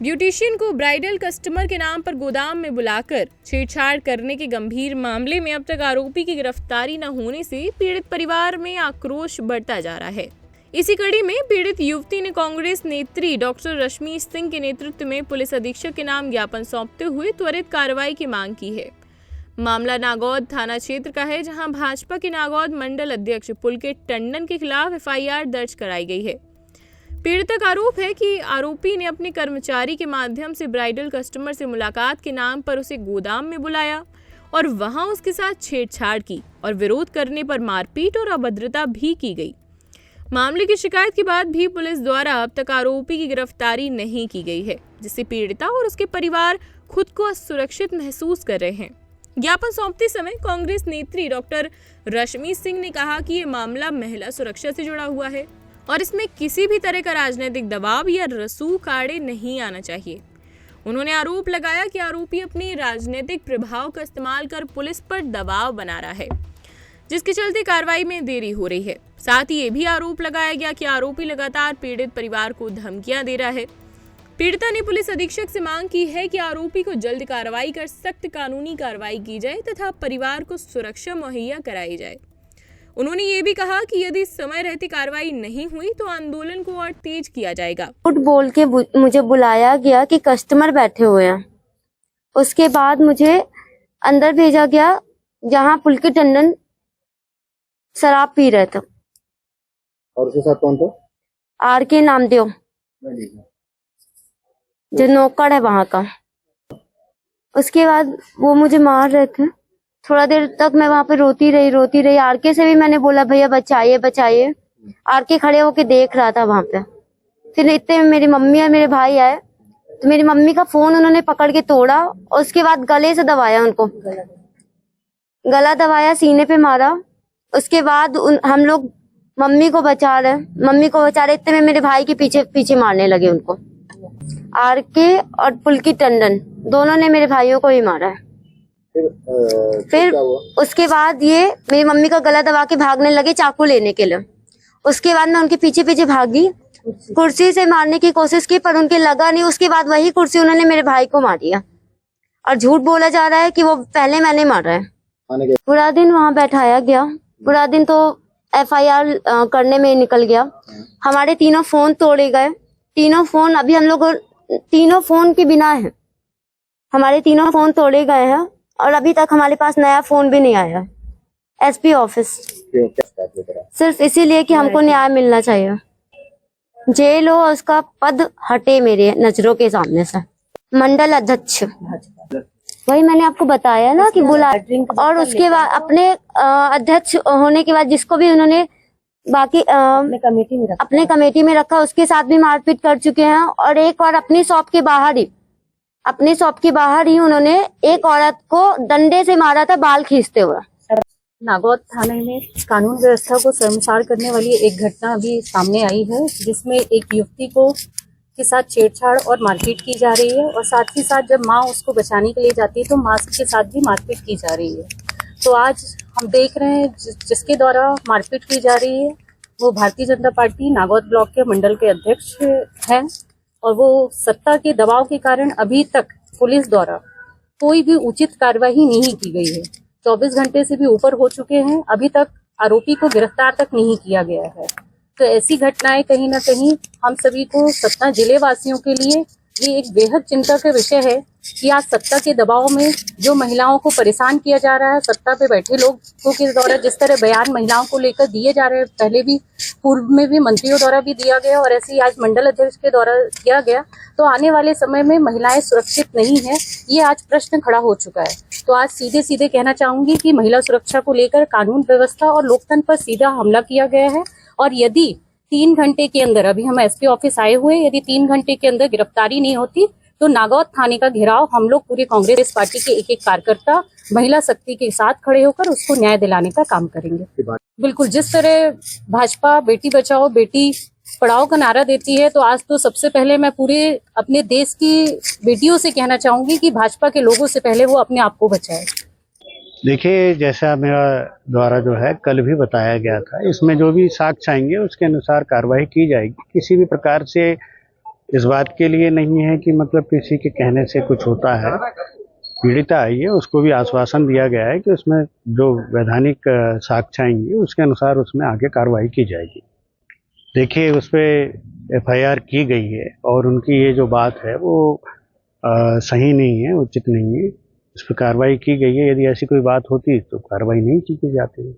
Beautician को bridal customer के नाम पर गोदाम में बुलाकर छेड़छाड़ करने के गंभीर मामले में अब तक आरोपी की गिरफ्तारी न होने से पीड़ित परिवार में आक्रोश बढ़ता जा रहा है। इसी कड़ी में पीड़ित युवती ने कांग्रेस नेत्री डॉक्टर रश्मि सिंह के नेतृत्व में पुलिस अधीक्षक के नाम ज्ञापन सौंपते हुए त्वरित कार्रवाई की मांग की है। मामला नागौद थाना क्षेत्र का है, जहां भाजपा के नागौद मंडल अध्यक्ष पुलकित टंडन के खिलाफ एफआईआर दर्ज कराई गई है। पीड़िता का आरोप है कि आरोपी ने अपने कर्मचारी के माध्यम से ब्राइडल कस्टमर से मुलाकात के नाम पर उसे गोदाम में बुलाया और वहां उसके साथ छेड़छाड़ की और विरोध करने पर मारपीट और अभद्रता भी की गई। मामले की शिकायत के बाद भी पुलिस द्वारा अब तक आरोपी की गिरफ्तारी नहीं की गई है, जिससे पीड़िता और उसके परिवार खुद को असुरक्षित महसूस कर रहे हैं। ज्ञापन सौंपते समय कांग्रेस नेत्री डॉक्टर रश्मि सिंह ने कहा कि ये मामला महिला सुरक्षा से जुड़ा हुआ है और इसमें किसी भी तरह का राजनीतिक दबाव या रसूख आड़े नहीं आना चाहिए। उन्होंने आरोप लगाया कि आरोपी अपने राजनीतिक प्रभाव का इस्तेमाल कर पुलिस पर दबाव बना रहा है, जिसके चलते कार्रवाई में देरी हो रही है। साथ ही ये भी आरोप लगाया गया कि आरोपी लगातार पीड़ित परिवार को धमकियां दे रहा है। पीड़िता ने पुलिस अधीक्षक से मांग की है कि आरोपी को जल्द कार्रवाई कर सख्त कानूनी कार्रवाई की जाए तथा परिवार को सुरक्षा मुहैया कराई जाए। उन्होंने ये भी कहा कि यदि समय रहते कार्रवाई नहीं हुई तो आंदोलन को और तेज किया जाएगा। झूठ बोल के मुझे बुलाया गया कि कस्टमर बैठे हुए हैं। उसके बाद मुझे अंदर भेजा गया जहां पुलकित टंडन शराब पी रहे थे। और उसके साथ कौन था? आर.के. नामदेव, जो नौकर है वहां का। उसके बाद वो मुझे मार रहे थे। थोड़ा देर तक मैं वहां पे रोती रही। आर.के. से भी मैंने बोला भैया बचाइए। आर.के. खड़े होके देख रहा था वहां पे। फिर इतने में मेरी मम्मी और मेरे भाई आए तो मेरी मम्मी का फोन उन्होंने पकड़ के तोड़ा और उसके बाद गले से दबाया, उनको गला दबाया, सीने पे मारा। उसके बाद हम लोग मम्मी को बचा रहे। इतने में मेरे भाई के पीछे मारने लगे उनको। आर.के. और पुलकित टंडन दोनों ने मेरे भाइयों को ही मारा है। फिर उसके बाद ये मेरी मम्मी का गला दबा के भागने लगे चाकू लेने के लिए। उसके बाद मैं उनके पीछे भागी, कुर्सी से मारने की कोशिश की पर उनके लगा नहीं। उसके बाद वही कुर्सी उन्होंने मेरे भाई को मार दिया और झूठ बोला जा रहा है कि वो पहले मैंने मारा है। पूरा दिन वहाँ बैठाया गया। पूरा दिन तो एफआईआर करने में निकल गया। हमारे तीनों फोन तोड़े गए। तीनों फोन अभी हम लोग तीनों फोन के बिना है। हमारे तीनों फोन तोड़े गए हैं और अभी तक हमारे पास नया फोन भी नहीं आया। एसपी ऑफिस सिर्फ इसीलिए कि हमको न्याय मिलना चाहिए। जेल हो, उसका पद हटे मेरे नजरों के सामने से। मंडल अध्यक्ष, वही मैंने आपको बताया ना कि बुला। और उसके बाद अपने अध्यक्ष होने के बाद जिसको भी उन्होंने बाकी अपने कमेटी में रखा उसके साथ भी मारपीट कर चुके हैं। और एक और अपनी शॉप के बाहर ही उन्होंने एक औरत को डंडे से मारा था, बाल खींचते हुए। नागौद थाने में कानून व्यवस्था को शर्मसार करने वाली एक घटना अभी सामने आई है, जिसमें एक युवती के साथ छेड़छाड़ और मारपीट की जा रही है और साथ ही साथ जब माँ उसको बचाने के लिए जाती है तो माँ के साथ भी मारपीट की जा रही है। तो आज हम देख रहे हैं जिसके द्वारा मारपीट की जा रही है वो भारतीय जनता पार्टी नागौद ब्लॉक के मंडल के अध्यक्ष हैं और वो सत्ता के दबाव के कारण अभी तक पुलिस द्वारा कोई भी उचित कार्रवाई नहीं की गई है। 24 घंटे से भी ऊपर हो चुके हैं, अभी तक आरोपी को गिरफ्तार तक नहीं किया गया है। तो ऐसी घटनाएं कहीं ना कहीं हम सभी को सतना जिले वासियों के लिए ये एक बेहद चिंता का विषय है कि आज सत्ता के दबाव में जो महिलाओं को परेशान किया जा रहा है, सत्ता पे बैठे लोगों के द्वारा जिस तरह बयान महिलाओं को लेकर दिए जा रहे हैं, पहले भी पूर्व में भी मंत्रियों द्वारा भी दिया गया और ऐसे ही आज मंडल अध्यक्ष के द्वारा किया गया, तो आने वाले समय में महिलाएं सुरक्षित नहीं है, ये आज प्रश्न खड़ा हो चुका है। तो आज सीधे कहना चाहूंगी कि महिला सुरक्षा को लेकर कानून व्यवस्था और लोकतंत्र पर सीधा हमला किया गया है और यदि 3 घंटे के अंदर, अभी हम एसपी ऑफिस आए हुए, यदि 3 घंटे के अंदर गिरफ्तारी नहीं होती तो नागौद थाने का घेराव हम लोग पूरे कांग्रेस पार्टी के एक कार्यकर्ता महिला शक्ति के साथ खड़े होकर उसको न्याय दिलाने का काम करेंगे। बिल्कुल, जिस तरह भाजपा बेटी बचाओ बेटी पढ़ाओ का नारा देती है, तो आज तो सबसे पहले मैं पूरे अपने देश की बेटियों से कहना चाहूंगी कि भाजपा के लोगों से पहले वो अपने आप को बचाए। देखिए, जैसा मेरा द्वारा जो है कल भी बताया गया था, इसमें जो भी साक्ष्य आएंगे उसके अनुसार कार्रवाई की जाएगी। किसी भी प्रकार से इस बात के लिए नहीं है कि मतलब किसी के कहने से कुछ होता है। पीड़िता आई है, उसको भी आश्वासन दिया गया है कि उसमें जो वैधानिक साक्ष्य आएंगे उसके अनुसार उसमें आगे कार्रवाई की जाएगी। देखिए, उस पर FIR की गई है और उनकी ये जो बात है वो सही नहीं है, उचित नहीं है। इस पर कार्रवाई की गई है। यदि ऐसी कोई बात होती तो कार्रवाई नहीं की जाती है।